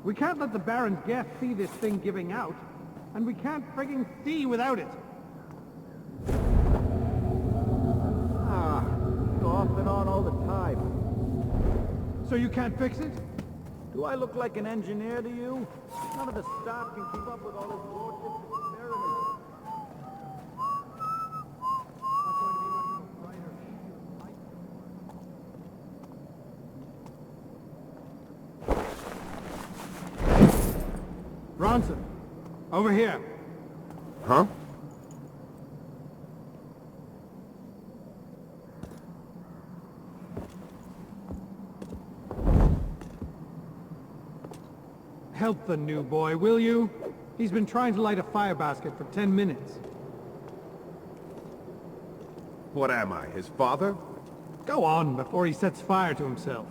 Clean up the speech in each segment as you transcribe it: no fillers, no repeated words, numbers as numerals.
We can't let the Baron's guests see this thing giving out. And we can't frigging see without it. Ah, it's off and on all the time. So you can't fix it? Do I look like an engineer to you? None of the staff can keep up with all this lordship's experiments. Ronson, over here. Huh? Help the new boy, will you? He's been trying to light a fire basket for 10 minutes. What am I, his father? Go on, before he sets fire to himself.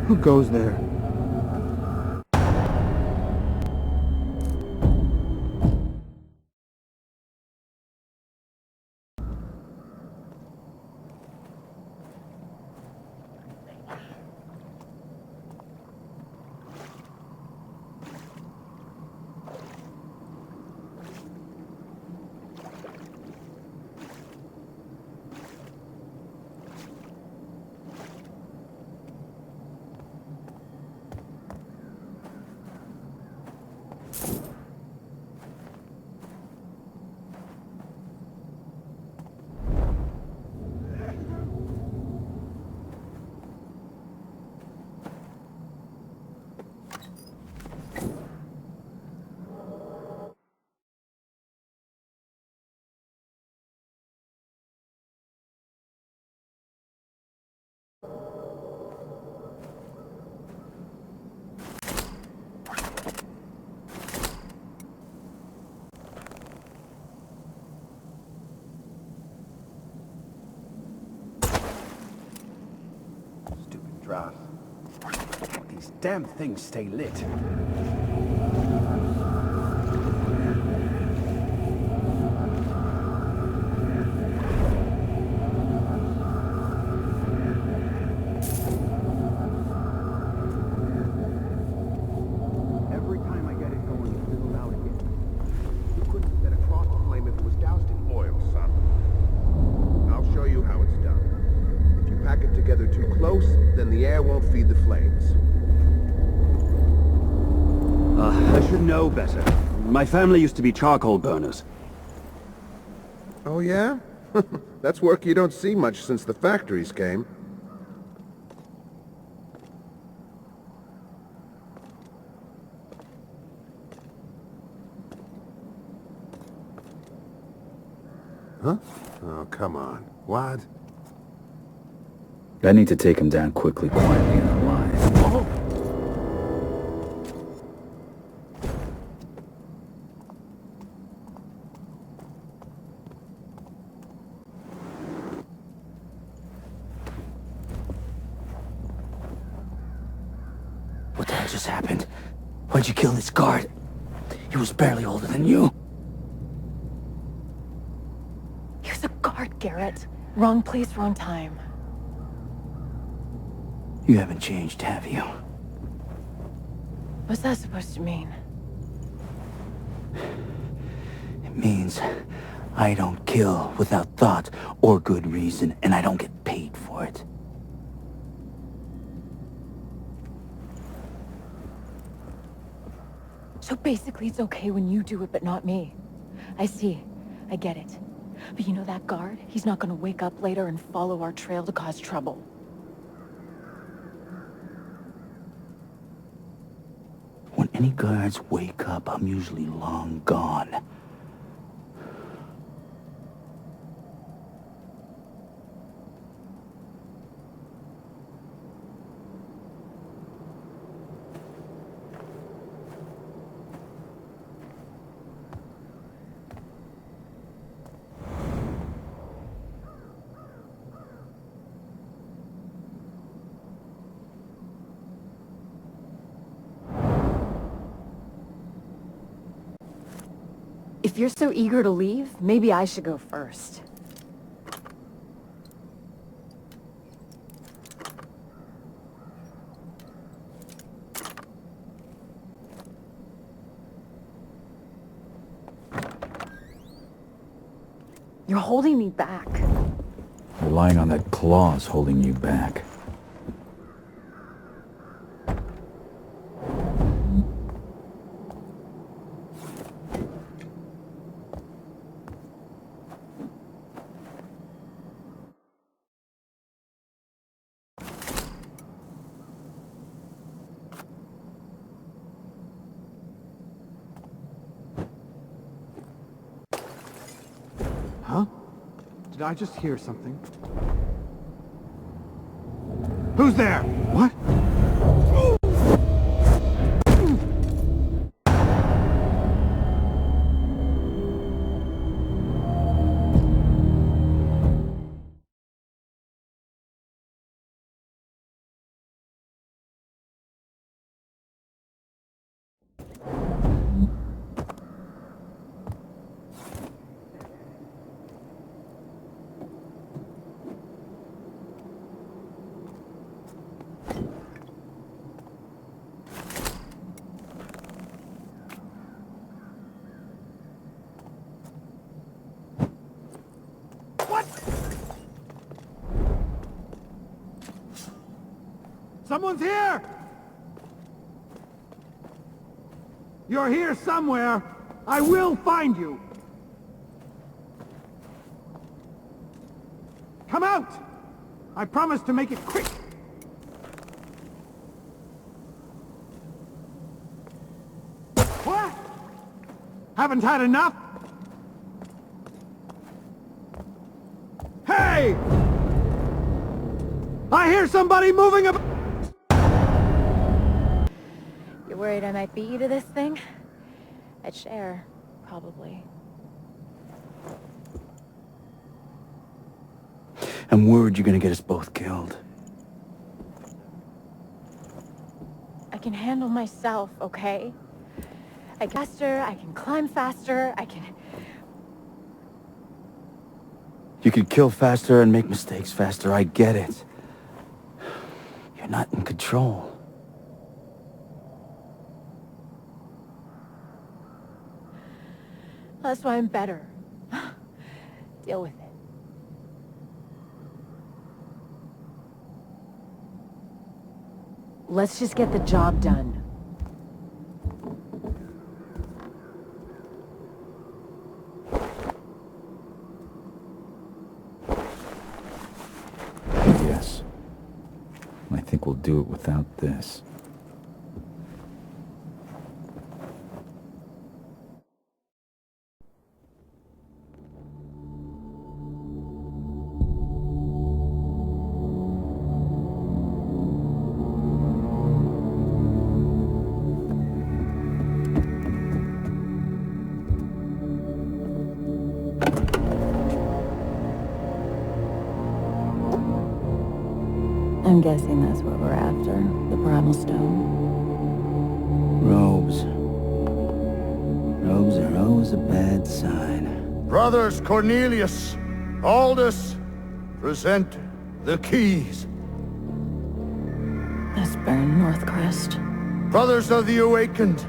Who goes there? Stupid draft. These damn things stay lit. Every time I get it going, it fizzles out again. You couldn't get across the flame if it was doused in oil, son. I'll show you how it's done. If you pack it together too close, then the air won't feed the flames. I should know better. My family used to be charcoal burners. Oh, yeah? That's work you don't see much since the factories came. Huh? Oh, come on. What? I need to take him down quickly, quietly, and alive. Oh! What the hell just happened? Why'd you kill this guard? He was barely older than you. He was a guard, Garrett. Wrong place, wrong time. You haven't changed, have you? What's that supposed to mean? It means I don't kill without thought or good reason, and I don't get paid for it. So basically it's okay when you do it, but not me. I see. I get it. But you know that guard? He's not gonna wake up later and follow our trail to cause trouble. When any guards wake up, I'm usually long gone. If you're so eager to leave, maybe I should go first. You're holding me back. Relying on that claw's holding you back. Huh? Did I just hear something? Who's there? What? Someone's here! You're here somewhere. I will find you. Come out! I promise to make it quick. What? Haven't had enough? Hey! I hear somebody moving about. Worried I might beat you to this thing? I'd share, probably. I'm worried you're gonna get us both killed. I can handle myself, okay? I can faster, I can climb faster, I can... You could kill faster and make mistakes faster, I get it. You're not in control. That's why I'm better. Deal with it. Let's just get the job done. Yes. I think we'll do it without this. I'm guessing that's what we're after. The primal stone. Robes. Robes are always a bad sign. Brothers Cornelius, Aldous, present the keys. That's Baron Northcrest. Brothers of the Awakened,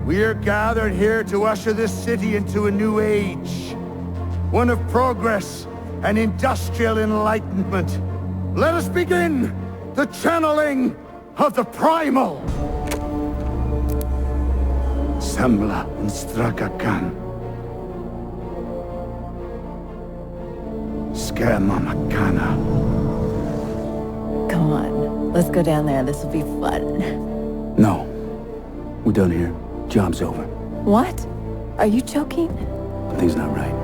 we are gathered here to usher this city into a new age. One of progress and industrial enlightenment. Let us begin the channeling of the primal. Sembla instrakakan. Skema makana. Come on, let's go down there. This will be fun. No. We're done here. Job's over. What? Are you joking? Something's not right.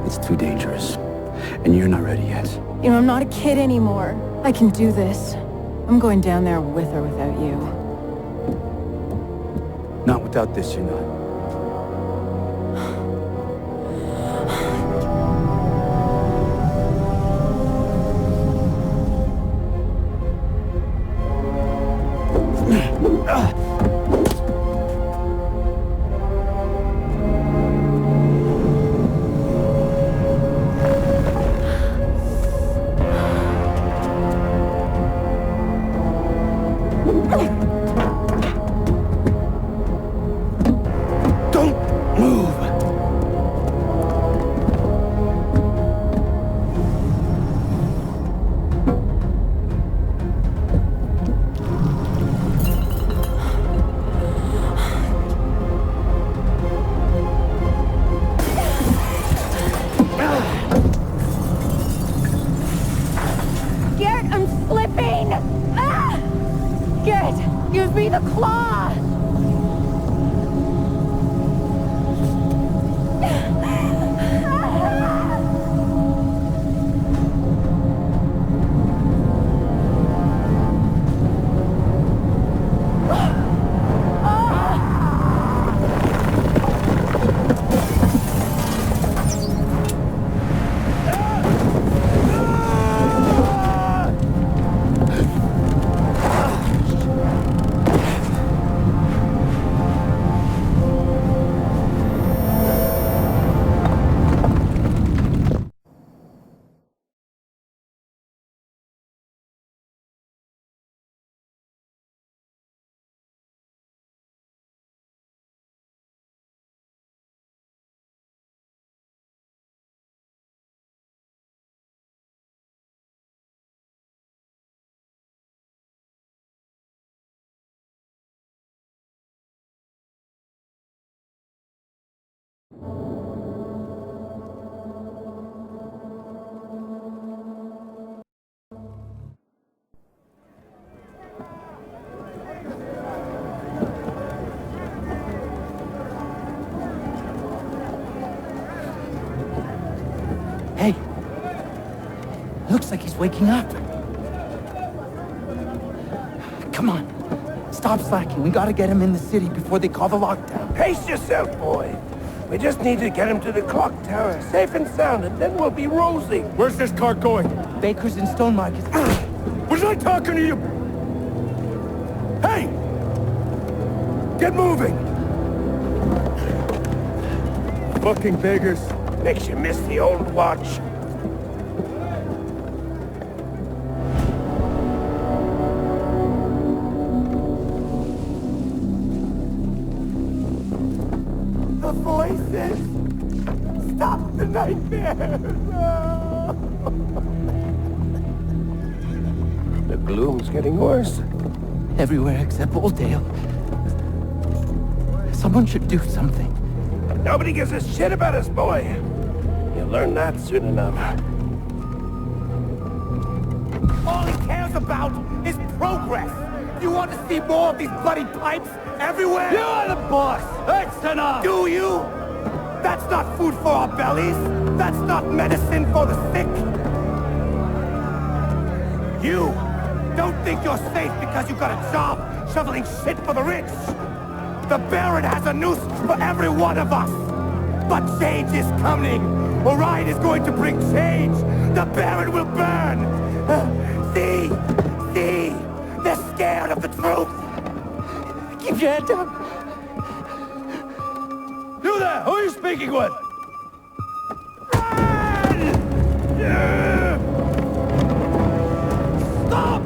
It's too dangerous. And you're not ready yet. You know, I'm not a kid anymore. I can do this. I'm going down there with or without you. Not without this, you're not. Hey! Looks like he's waking up. Come on. Stop slacking. We gotta get him in the city before they call the lockdown. Pace yourself, boy. We just need to get him to the clock tower, safe and sound, and then we'll be rosy. Where's this car going? Baker's in Stone Market. Was I talking to you? Hey! Get moving! Fucking beggars. Makes you miss the old watch. The voices! Stop the nightmares! The gloom's getting worse. Everywhere except Oldale. Someone should do something. Nobody gives a shit about us, boy. You'll learn that soon enough. All he cares about is progress. You want to see more of these bloody pipes everywhere? You are the boss! That's enough! Do you? That's not food for our bellies. That's not medicine for the sick. You don't think you're safe because you got a job shoveling shit for the rich. The Baron has a noose for every one of us. But change is coming. Orion is going to bring change. The Baron will burn. See? They're scared of the truth. Keep your head down. You there! Who are you speaking with? Stop!